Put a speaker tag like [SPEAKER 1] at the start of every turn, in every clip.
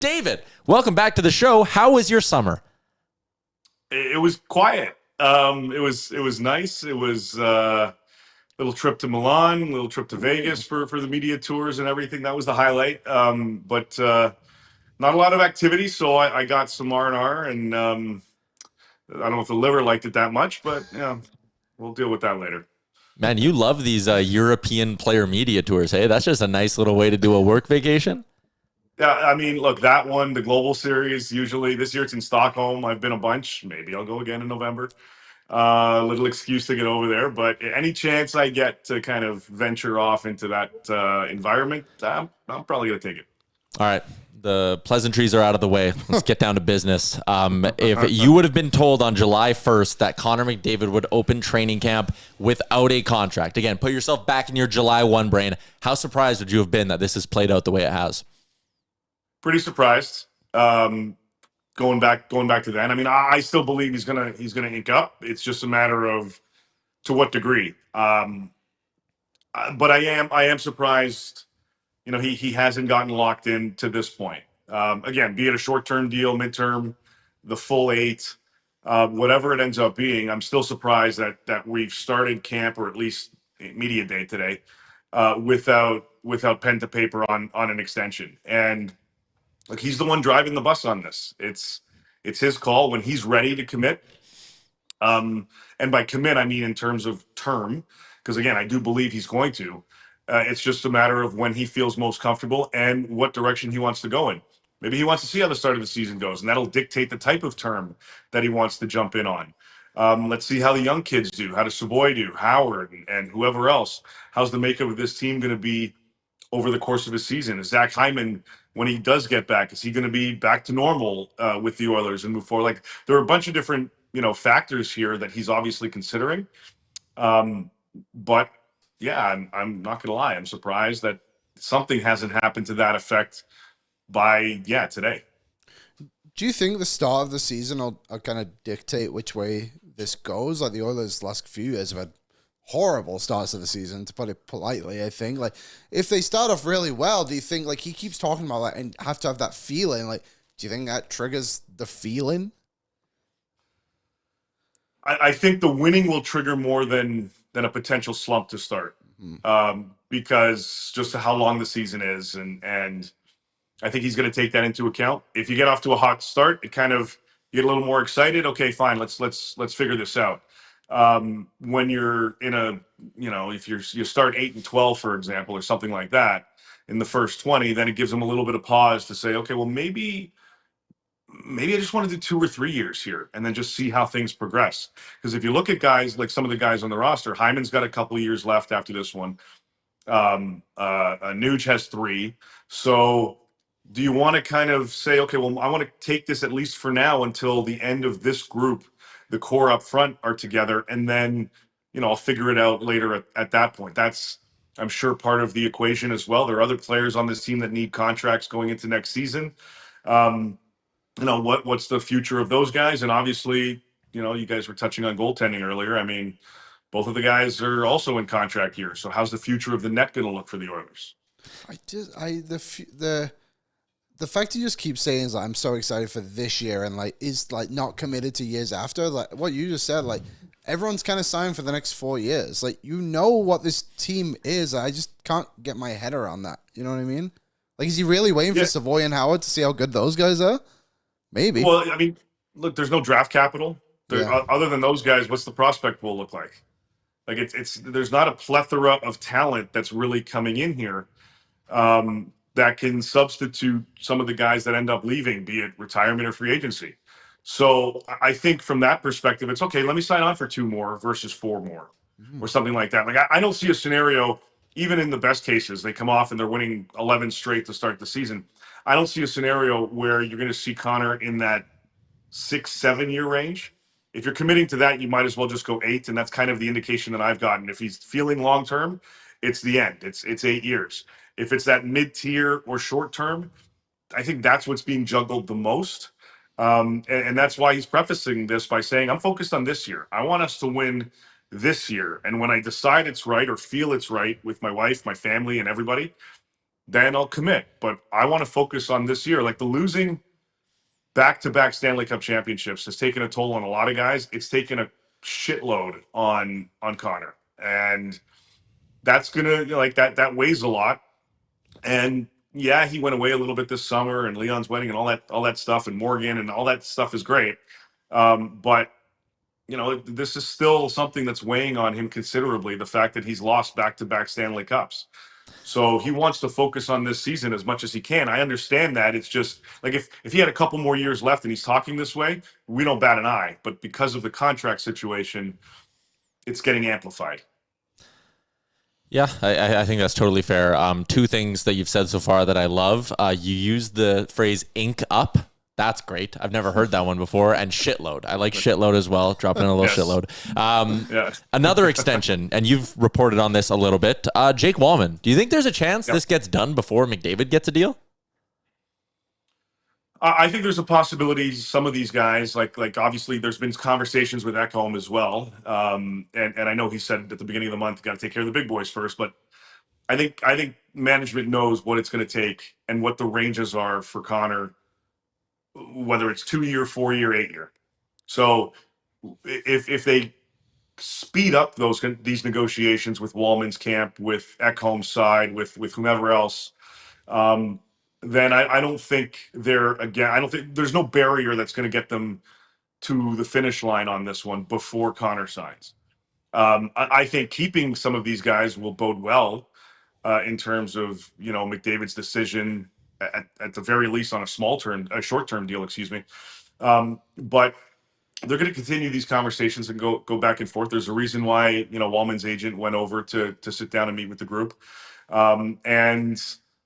[SPEAKER 1] David, welcome back to the show. How was your summer?
[SPEAKER 2] It was quiet. It was nice. It was little trip to Milan, little trip to Vegas for the media tours and everything. That was the highlight. But not a lot of activity, so I got some R&R, and I don't know if the liver liked it that much, but yeah, we'll deal with that later.
[SPEAKER 1] Man, you love these European player media tours, hey? That's just a nice little way to do a work vacation.
[SPEAKER 2] Yeah, I mean, look, that one, the Global Series, usually this year it's in Stockholm. I've been a bunch. Maybe I'll go again in November. Little excuse to get over there, but any chance I get to kind of venture off into that environment, I'm probably going to take it.
[SPEAKER 1] All right. The pleasantries are out of the way. Let's get down to business. If you would have been told on July 1st that Connor McDavid would open training camp without a contract, again, put yourself back in your July 1 brain. How surprised would you have been that this has played out the way it has?
[SPEAKER 2] Pretty surprised. Going back to then. I mean, I still believe he's gonna ink up. It's just a matter of to what degree. But I am surprised. You know, he hasn't gotten locked in to this point. Again, be it a short-term deal, midterm, the full eight, whatever it ends up being, I'm still surprised that we've started camp, or at least media day today, without pen to paper on an extension. And like, he's the one driving the bus on this. It's his call when he's ready to commit. And by commit, I mean in terms of term, because again, I do believe he's going to. It's just a matter of when he feels most comfortable and what direction he wants to go in. Maybe he wants to see how the start of the season goes, and that'll dictate the type of term that he wants to jump in on. Let's see how the young kids do. How does Savoie do? Howard and whoever else. How's the makeup of this team going to be over the course of a season? Is Zach Hyman, when he does get back, is he going to be back to normal with the Oilers and move forward? Like, there are a bunch of different factors here that he's obviously considering. But yeah, I'm not gonna lie, I'm surprised that something hasn't happened to that effect by today.
[SPEAKER 3] Do you think the start of the season will kind of dictate which way this goes? Like, the Oilers last few years have had horrible starts of the season, to put it politely. I think, like, if they start off really well, do you think, like, he keeps talking about that and have to have that feeling? Like, do you think that triggers the feeling?
[SPEAKER 2] I think the winning will trigger more than a potential slump to start, because just how long the season is, and I think he's going to take that into account. If you get off to a hot start, it kind of, you get a little more excited. Okay, fine, let's figure this out. When you're in a, if you start 8-12, for example, or something like that in the first 20, then it gives them a little bit of pause to say, okay, well, maybe I just want to do 2 or 3 years here and then just see how things progress. Because if you look at guys like some of the guys on the roster, Hyman's got a couple of years left after this one. Nuge has 3. So do you want to kind of say, okay, well, I want to take this at least for now until the end of this group, the core up front are together, and then, I'll figure it out later at that point. That's, I'm sure, part of the equation as well. There are other players on this team that need contracts going into next season. What's the future of those guys? And obviously, you guys were touching on goaltending earlier. I mean, both of the guys are also in contract years. So how's the future of the net going to look for the Oilers?
[SPEAKER 3] The fact you just keep saying is, like, I'm so excited for this year, and like is like not committed to years after. Like what you just said, like everyone's kind of signed for the next 4 years. Like, what this team is. I just can't get my head around that. You know what I mean? Like, is he really waiting for Savoie and Howard to see how good those guys are? Maybe.
[SPEAKER 2] Well, I mean, look, there's no draft capital. Other than those guys, what's the prospect pool look like? Like, it's there's not a plethora of talent that's really coming in here that can substitute some of the guys that end up leaving, be it retirement or free agency. So I think from that perspective, it's okay, let me sign on for 2 more versus 4 more or something like that. Like, I don't see a scenario, even in the best cases, they come off and they're winning 11 straight to start the season. I don't see a scenario where you're going to see Connor in that 6-7 year range. If you're committing to that, you might as well just go 8, and that's kind of the indication that I've gotten. If he's feeling long term, it's the end. It's 8 years. If it's that mid tier or short term, I think that's what's being juggled the most, and that's why he's prefacing this by saying, "I'm focused on this year. I want us to win this year, and when I decide it's right or feel it's right with my wife, my family, and everybody, then I'll commit. But I want to focus on this year. Like the losing back-to-back Stanley Cup championships has taken a toll on a lot of guys. It's taken a shitload on Connor, and that's gonna like that weighs a lot. And yeah, he went away a little bit this summer, and Leon's wedding, and all that stuff, and Morgan, and all that stuff is great. But this is still something that's weighing on him considerably. The fact that he's lost back-to-back Stanley Cups. So he wants to focus on this season as much as he can. I understand that. It's just like if he had a couple more years left and he's talking this way, we don't bat an eye. But because of the contract situation, it's getting amplified.
[SPEAKER 1] Yeah, I think that's totally fair. Two things that you've said so far that I love. You used the phrase ink up. That's great. I've never heard that one before. And shitload. I like shitload as well. Dropping in a little shitload. Another extension, and you've reported on this a little bit. Jake Walman. Do you think there's a chance this gets done before McDavid gets a deal?
[SPEAKER 2] I think there's a possibility some of these guys, like obviously there's been conversations with Ekholm as well. And I know he said at the beginning of the month, got to take care of the big boys first, but I think management knows what it's going to take and what the ranges are for Connor, whether it's 2-year, 4-year, 8-year. So if they speed up these negotiations with Walman's camp, with Ekholm's side, with whomever else, then I don't think I don't think there's no barrier that's going to get them to the finish line on this one before Connor signs. I think keeping some of these guys will bode well in terms of McDavid's decision at the very least on a short-term deal, excuse me. But they're going to continue these conversations and go back and forth. There's a reason why Walman's agent went over to sit down and meet with the group, and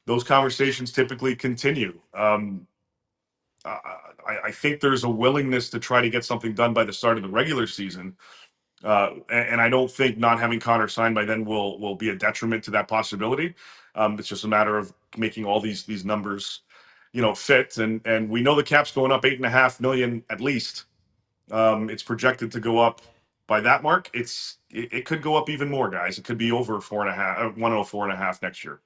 [SPEAKER 2] those conversations typically continue. I think there's a willingness to try to get something done by the start of the regular season. And I don't think not having Connor signed by then will be a detriment to that possibility. It's just a matter of making all these numbers, fit. And we know the cap's going up $8.5 million at least. It's projected to go up by that mark. It could go up even more, guys. It could be over 104.5 next year.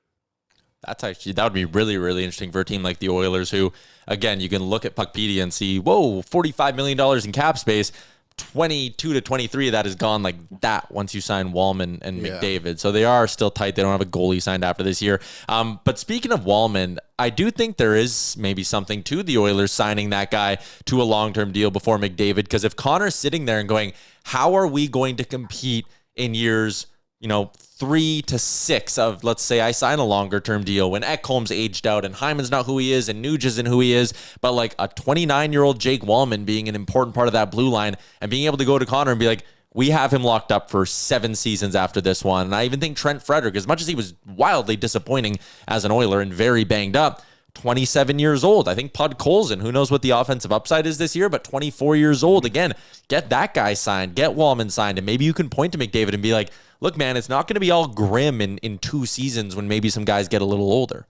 [SPEAKER 1] That would be really, really interesting for a team like the Oilers, who, again, you can look at Puckpedia and see, whoa, $45 million in cap space. 22 to 23 of that is gone like that once you sign Walman and McDavid. So they are still tight. They don't have a goalie signed after this year. But speaking of Walman, I do think there is maybe something to the Oilers signing that guy to a long-term deal before McDavid, because if Connor's sitting there and going, how are we going to compete in years 3 to 6 of, let's say I sign a longer term deal when Ekholm's aged out and Hyman's not who he is and Nuge isn't who he is, but like a 29-year-old Jake Walman being an important part of that blue line and being able to go to Connor and be like, we have him locked up for 7 seasons after this one. And I even think Trent Frederick, as much as he was wildly disappointing as an Oiler and very banged up, 27 years old. I think Pud Colson, who knows what the offensive upside is this year, but 24 years old. Again, get that guy signed, get Walman signed, and maybe you can point to McDavid and be like, look, man, it's not going to be all grim in 2 seasons when maybe some guys get a little older.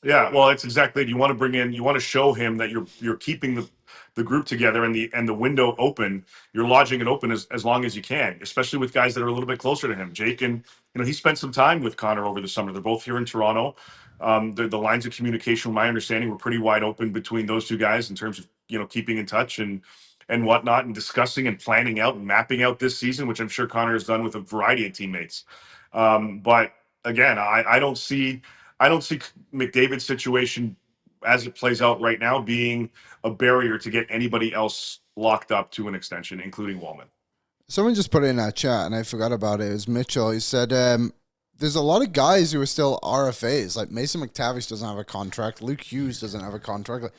[SPEAKER 2] Yeah, well, it's exactly it. You want to show him that you're keeping the group together and the window open. You're lodging it open as long as you can, especially with guys that are a little bit closer to him. Jake, and he spent some time with Connor over the summer. They're both here in Toronto. The lines of communication, from my understanding, were pretty wide open between those two guys in terms of keeping in touch and whatnot, and discussing and planning out and mapping out this season, which I'm sure Connor has done with a variety of teammates. But again, I don't see McDavid's situation as it plays out right now being a barrier to get anybody else locked up to an extension, including Walman.
[SPEAKER 3] Someone just put it in that chat, and I forgot about it. It was Mitchell. He said there's a lot of guys who are still RFAs. Like Mason McTavish doesn't have a contract. Luke Hughes doesn't have a contract. Like,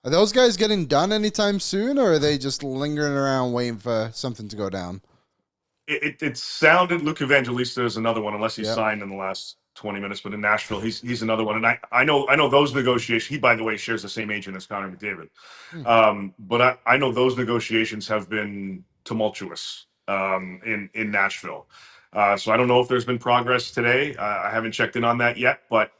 [SPEAKER 3] are those guys getting done anytime soon, or are they just lingering around waiting for something to go down?
[SPEAKER 2] It sounded Luke Evangelista is another one, unless he's signed in the last 20 minutes. But in Nashville, he's another one. And I know those negotiations. He, by the way, shares the same agent as Connor McDavid. But I know those negotiations have been tumultuous in Nashville. So I don't know if there's been progress today. I haven't checked in on that yet. But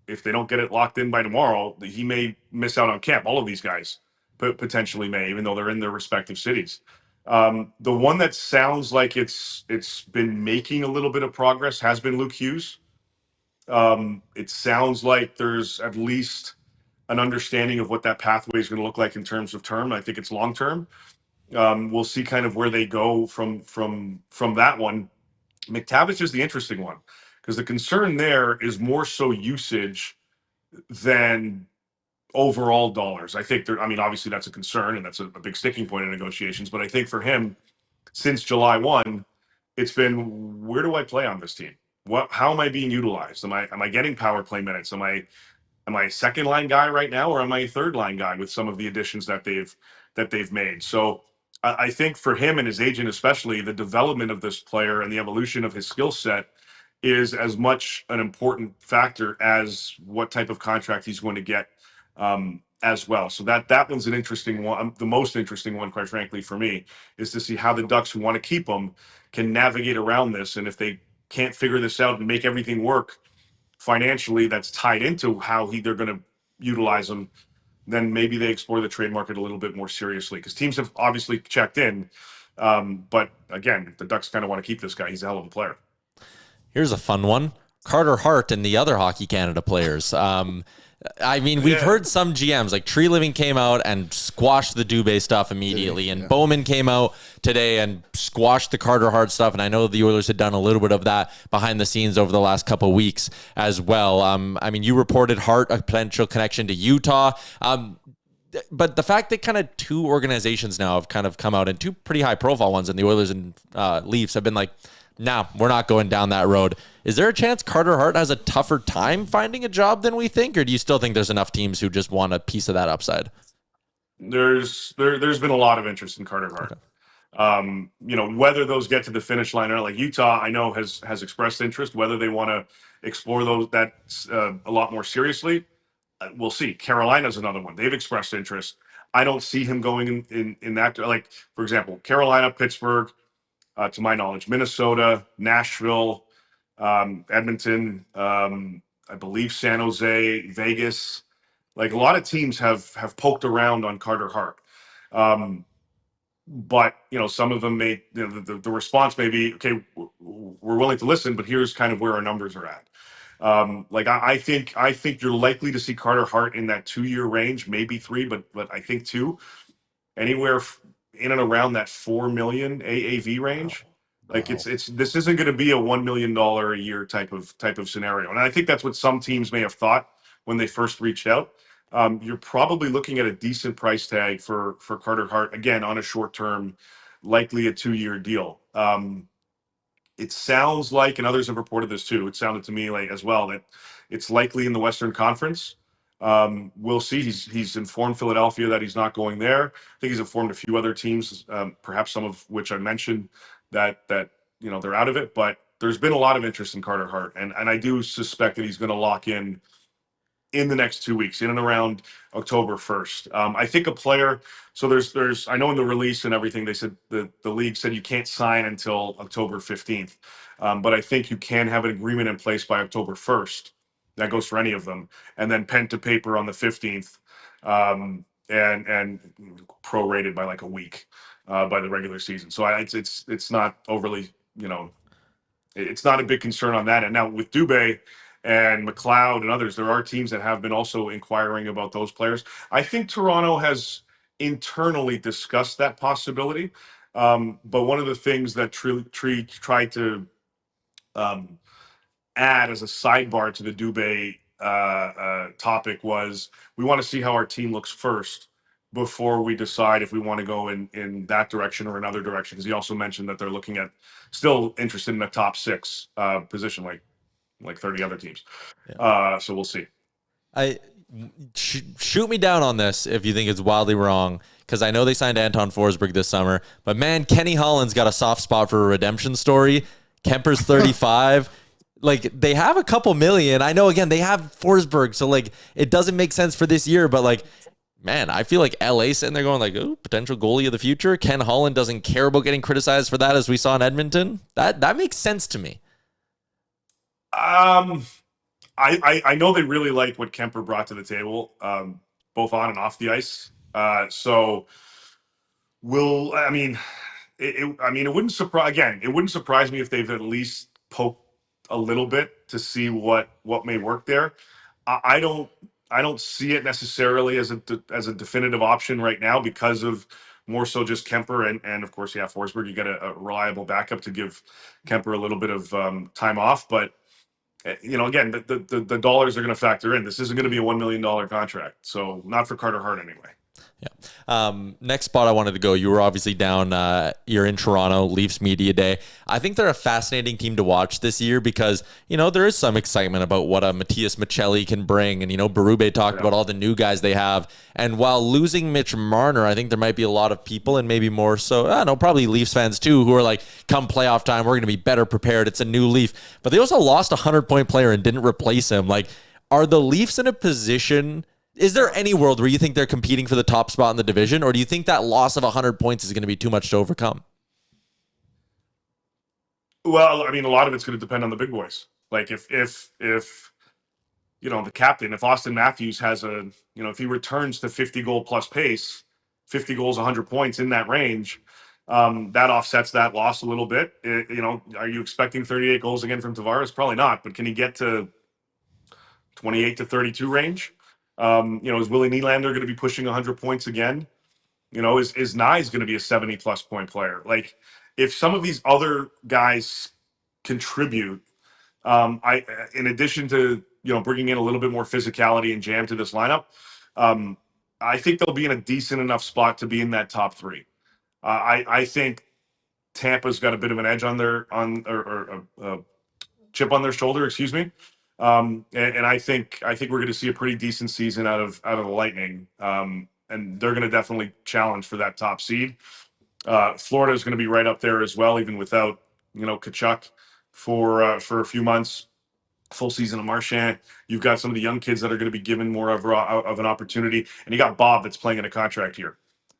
[SPEAKER 2] if they don't get it locked in by tomorrow, he may miss out on camp. All of these guys potentially may, even though they're in their respective cities. The one that sounds like it's been making a little bit of progress has been Luke Hughes. It sounds like there's at least an understanding of what that pathway is going to look like in terms of term. I think it's long term. We'll see kind of where they go from that one. McTavish is the interesting one because the concern there is more so usage than overall dollars. I think I mean, obviously that's a concern and that's a big sticking point in negotiations. But I think for him, since July 1, it's been where do I play on this team? How am I being utilized? Am I getting power play minutes? Am I a second line guy right now, or am I a third line guy with some of the additions that they've made? So I think for him and his agent, especially, the development of this player and the evolution of his skill set is as much an important factor as what type of contract he's going to get as well. So that one's an interesting one. The most interesting one, quite frankly, for me, is to see how the Ducks, who want to keep him, can navigate around this. And if they can't figure this out and make everything work financially, that's tied into how they're going to utilize him, then maybe they explore the trade market a little bit more seriously, because teams have obviously checked in. But again, the Ducks kind of want to keep this guy. He's a hell of a player.
[SPEAKER 1] Here's a fun one. Carter Hart and the other Hockey Canada players. I mean, we've heard some GMs, like Tree Living came out and squashed the Dubé stuff immediately, and Bowman came out today and squashed the Carter Hart stuff, and I know the Oilers had done a little bit of that behind the scenes over the last couple of weeks as well. I mean, you reported Hart a potential connection to Utah, but the fact that kind of two organizations now have kind of come out, and two pretty high-profile ones, and the Oilers and Leafs have been like, nah, we're not going down that road. Is there a chance Carter Hart has a tougher time finding a job than we think, or do you still think there's enough teams who just want a piece of that upside?
[SPEAKER 2] There's been a lot of interest in Carter Hart. Okay. Whether those get to the finish line or not, like Utah, I know has expressed interest. Whether they want to explore that a lot more seriously, we'll see. Carolina's another one. They've expressed interest. I don't see him going in that. Like, for example, Carolina, Pittsburgh, to my knowledge, Minnesota, Nashville, Edmonton, I believe San Jose, Vegas. Like, a lot of teams have poked around on Carter Hart. But some of them may, the response may be, okay, we're willing to listen, but here's kind of where our numbers are at. I think you're likely to see Carter Hart in that 2-year range, maybe 3, but I think 2, anywhere in and around that $4 million AAV range. Wow. Like, this isn't going to be a $1 million a year type of scenario. And I think that's what some teams may have thought when they first reached out. You're probably looking at a decent price tag for Carter Hart, again, on a short term, likely a 2-year deal. It sounds like, and others have reported this too, it sounded to me like as well that it's likely in the Western Conference. We'll see. He's informed Philadelphia that he's not going there. I think he's informed a few other teams, perhaps some of which I mentioned, that they're out of it. But there's been a lot of interest in Carter Hart, and I do suspect that he's going to lock in the next 2 weeks, in and around October 1st. I think a player. So there's I know in the release and everything they said the league said you can't sign until October 15th, but I think you can have an agreement in place by October 1st. That goes for any of them, and then pen to paper on the 15th, and prorated by like a week by the regular season. So it's not overly, it's not a big concern on that. And now with Dubé and McLeod and others, there are teams that have been also inquiring about those players. I think Toronto has internally discussed that possibility, but one of the things that Tree tried to add as a sidebar to the Dubé topic was, we want to see how our team looks first before we decide if we want to go in that direction or another direction. Because he also mentioned that they're looking at, still interested in the top 6 position, like 30 other teams. Yeah. So we'll see.
[SPEAKER 1] Shoot me down on this if you think it's wildly wrong, because I know they signed Anton Forsberg this summer, but man, Kenny Holland's got a soft spot for a redemption story. Kemper's 35. Like, they have a couple million. I know, again, they have Forsberg, so like it doesn't make sense for this year, but like, man, I feel like LA sitting there going like, oh, potential goalie of the future. Ken Holland doesn't care about getting criticized for that, as we saw in Edmonton. That makes sense to me.
[SPEAKER 2] I know they really like what Kemper brought to the table, both on and off the ice. So it wouldn't surprise me if they've at least poked a little bit to see what may work there. I don't see it necessarily as a definitive option right now because of more so just Kemper and of course, yeah, Forsberg. You got a reliable backup to give Kemper a little bit of time off, but again, the dollars are going to factor in. This isn't going to be a $1 million contract, so not for Carter Hart anyway.
[SPEAKER 1] Yeah. Next spot I wanted to go. You were obviously down. You're in Toronto, Leafs Media Day. I think they're a fascinating team to watch this year because, there is some excitement about what a Matthias Michelli can bring. And, Berube talked about all the new guys they have. And while losing Mitch Marner, I think there might be a lot of people and maybe more so, I don't know, probably Leafs fans too, who are like, come playoff time, we're going to be better prepared. It's a new Leaf. But they also lost a 100-point player and didn't replace him. Like, are the Leafs in a position... Is there any world where you think they're competing for the top spot in the division, or do you think that loss of 100 points is going to be too much to overcome?
[SPEAKER 2] Well, I mean, a lot of it's going to depend on the big boys. Like if the captain, if Austin Matthews has if he returns to 50 goal plus pace, 50 goals, 100 points in that range, that offsets that loss a little bit. Are you expecting 38 goals again from Tavares? Probably not, but can he get to 28 to 32 range? Is Willie Nylander going to be pushing 100 points again? Is Nye's going to be a 70 plus point player? Like, if some of these other guys contribute, in addition to bringing in a little bit more physicality and jam to this lineup, I think they'll be in a decent enough spot to be in that top three. I think Tampa's got a bit of an edge on their chip on their shoulder, excuse me. And I think we're going to see a pretty decent season out of the Lightning, and they're going to definitely challenge for that top seed. Florida is going to be right up there as well, even without Tkachuk for a few months. Full season of Marchand. You've got some of the young kids that are going to be given more of an opportunity, and you got Bob that's playing in a contract here,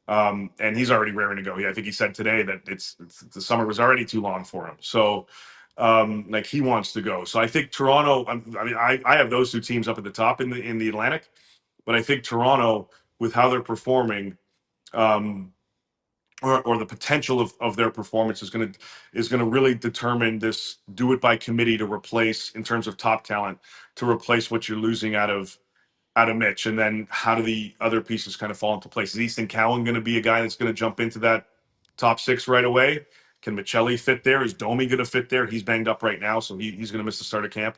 [SPEAKER 2] and he's already raring to go. I think he said today that it's the summer was already too long for him. So. Like he wants to go. So I think Toronto, I have those two teams up at the top in the Atlantic, but I think Toronto, with how they're performing, or the potential of their performance is going to really determine this do it by committee to replace, in terms of top talent, to replace what you're losing out of Mitch. And then how do the other pieces kind of fall into place? Is Easton Cowan going to be a guy that's going to jump into that top six right away? Can Michelli fit there? Is Domi going to fit there? He's banged up right now, so he's going to miss the start of camp.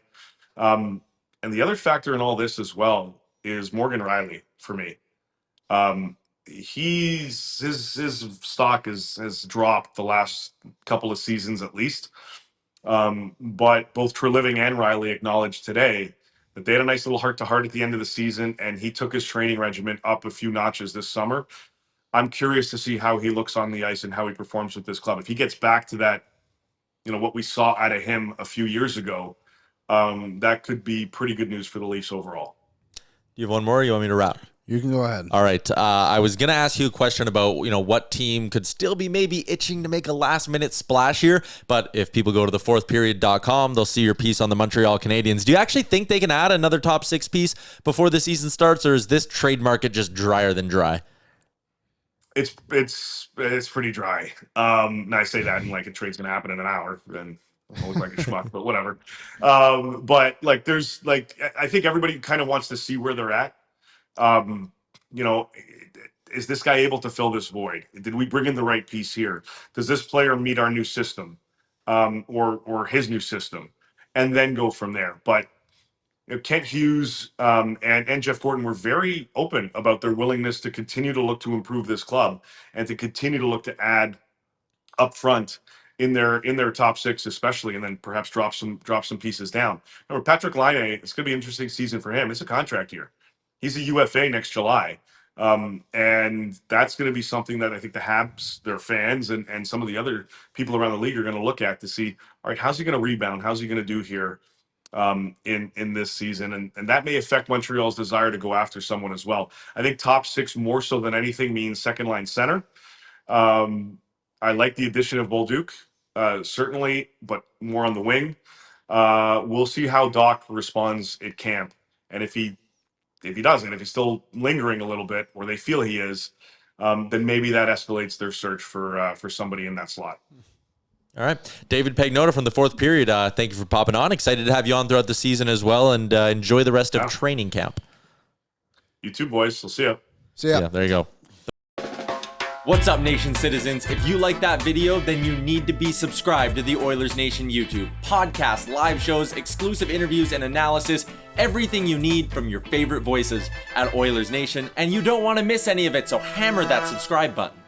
[SPEAKER 2] And the other factor in all this as well is Morgan Riley for me. His stock has dropped the last couple of seasons at least. But both Treliving and Riley acknowledged today that they had a nice little heart-to-heart at the end of the season, and he took his training regimen up a few notches this summer. I'm curious to see how he looks on the ice and how he performs with this club. If he gets back to that, what we saw out of him a few years ago, that could be pretty good news for the Leafs overall.
[SPEAKER 1] Do you have one more, or you want me to wrap?
[SPEAKER 3] You can go ahead.
[SPEAKER 1] All right. I was going to ask you a question about, what team could still be maybe itching to make a last-minute splash here. But if people go to thefourthperiod.com, they'll see your piece on the Montreal Canadiens. Do you actually think they can add another top six piece before the season starts, or is this trade market just drier than dry?
[SPEAKER 2] It's pretty dry. And I say that and like a trade's gonna happen in an hour, then I look like a schmuck, but whatever. But like there's like I think everybody kind of wants to see where they're at. Is this guy able to fill this void? Did we bring in the right piece here? Does this player meet our new system, or his new system, and then go from there? But Kent Hughes and Jeff Gordon were very open about their willingness to continue to look to improve this club and to continue to look to add up front in their top six, especially, and then perhaps drop some pieces down. Remember, Patrick Laine, it's going to be an interesting season for him. It's a contract year. He's a UFA next July. And that's going to be something that I think the Habs, their fans, and some of the other people around the league are going to look at to see, all right, how's he going to rebound? How's he going to do here? In this season, and that may affect Montreal's desire to go after someone as well. I think top six more so than anything means second line center. I like the addition of Bolduc, certainly, but more on the wing. We'll see how Doc responds at camp, and if he doesn't, if he's still lingering a little bit, or they feel he is, then maybe that escalates their search for somebody in that slot.
[SPEAKER 1] All right. David Pagnotta from the fourth period. Thank you for popping on. Excited to have you on throughout the season as well, and enjoy the rest of training camp.
[SPEAKER 2] You too, boys. We'll see ya.
[SPEAKER 3] See ya.
[SPEAKER 1] Yeah, there you go. What's up, Nation citizens? If you like that video, then you need to be subscribed to the Oilers Nation YouTube. Podcasts, live shows, exclusive interviews, and analysis. Everything you need from your favorite voices at Oilers Nation. And you don't want to miss any of it, so hammer that subscribe button.